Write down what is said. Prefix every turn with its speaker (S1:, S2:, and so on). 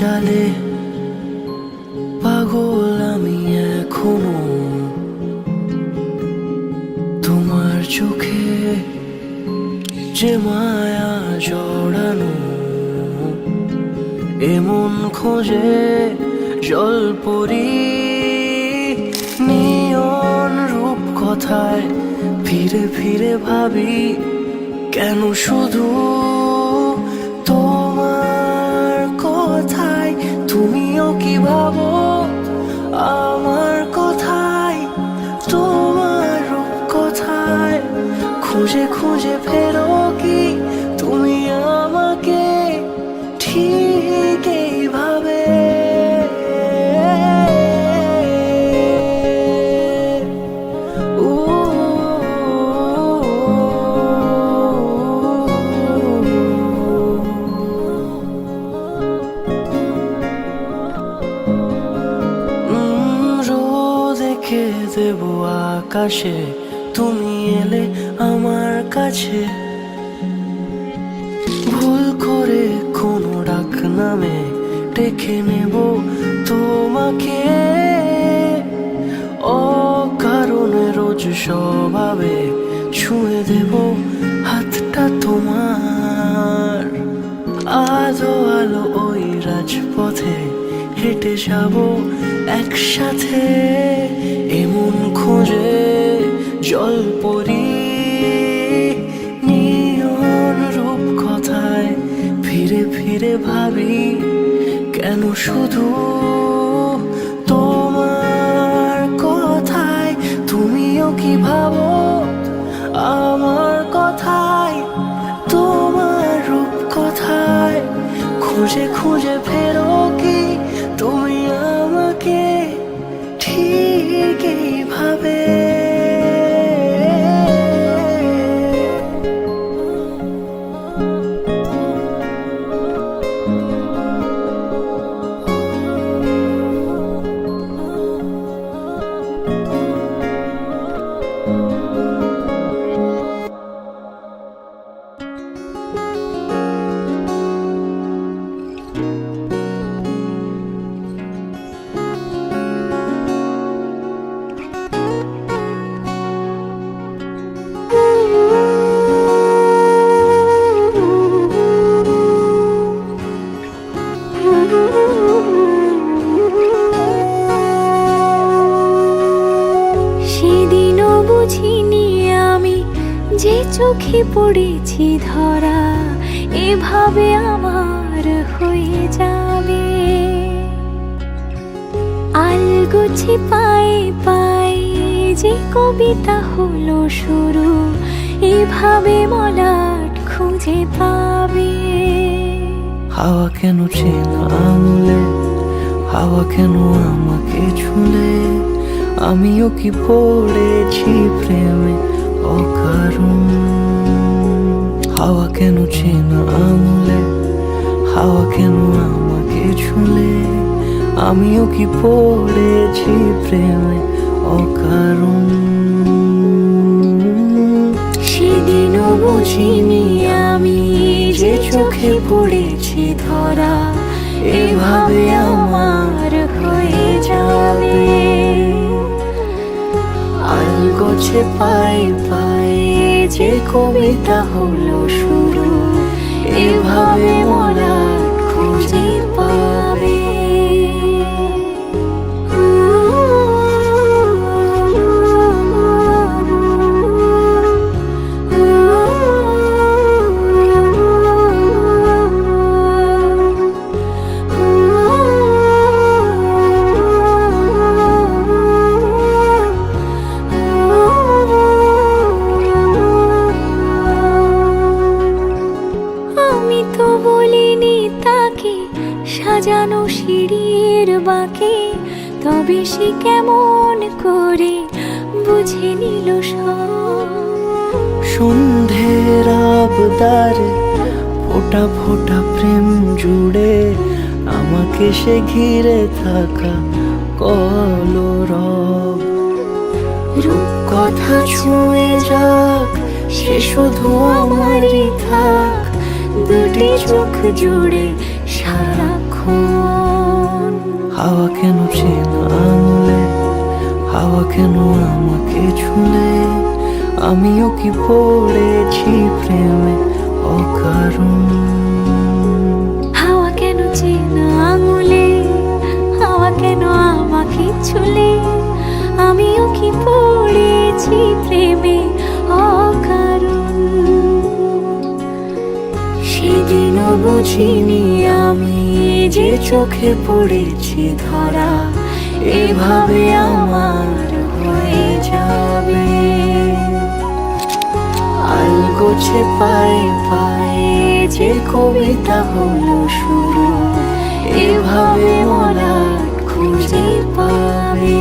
S1: জালে পাগল আমি এখনো তোমার চোখে যে মায়া জড়ানো এমন খোঁজে জলপরি নিয়ন রূপ কথায় ফিরে ফিরে ভাবি কেন শুধু তোমার কথায় তুমিও কি ভাবো আমার কথায় তোমার রূপ কথায় খুঁজে খুঁজে ফেরো কি তুমি আমাকে ঠিক এইভাবে রেখে দেব আকাশে তুমি এলে আমার কাছে ভুল করে কোনো ডাক নামে ডেকে নেব তোমাকে অকারণে রোজ স্বভাবে ছুঁয়ে দেব হাতটা তোমার আলো আলো ওই রাজপথে হেঁটে যাব একসাথে এমন খোঁজে জলপরি নিয়ন রূপ কথায় ফিরে ফিরে ভাবি কেন শুধু তোমার কথায় তুমিও কি ভাবো আমার কথায় তোমার রূপ কথায় খুঁজে খুঁজে ফেরো কি তুমি আমাকে ঠিক এইভাবে
S2: সেদিনও বুঝিনি আমি যে চোখে পড়েছি ধরা এভাবে আমার হয়ে যাবে আলগোছে পায়ে পায়ে যে কবিতা হলো শুরু এভাবে মলাট খুঁজে পাবে
S1: হাওয়া কেন চেনা আঙুলে হাওয়া কেন আমাকে ছুলে আমিও কি পড়েছি প্রেমে অকারণ হাওয়া কেন চেনা আঙুলে হাওয়া কেন আমাকে ছুলে আমিও কি পড়েছি প্রেমে অকারণ
S2: সেদিনও বুঝিনি আমি যে চোখে পড়েছি ধরা এভাবে আমার হয়ে যাবে
S1: আলগোছে পায়ে পায়ে যে কবিতা হলো শুরু এভাবে মরা খুঁজে পাবে
S2: সাজানো সিঁড়ির বাঁকে তবে সে কেমন করে বুঝে নিল সব
S1: সন্ধ্যের আবদারে ফোটা ফোটা প্রেম জুড়ে আমাকে সে ঘিরে থাকা কলরব রূপ কথা ছুঁয়ে যাক সে শুধু আমারই থাক দুটি চোখ জুড়ে সারাক্ষণ হাওয়া কেন চেনা আঙুলে, হাওয়া কেন আমাকে ছুলে, আমিও কি পড়েছি প্রেমে অকারণ।
S2: হাওয়া কেন চেনা আঙুলে, হাওয়া কেন আমাকে ছুলে, আমিও কি পড়েছি প্রেমে অকারণ।
S1: সেদিনও বুঝিনি আমি যে চোখে পড়েছি ধরা, এভাবে আমার হয়ে যাবে। আলগোছে পায়ে পায়ে যে কবিতা হলো শুরু, এভাবে মলাট খুঁজে পাবে।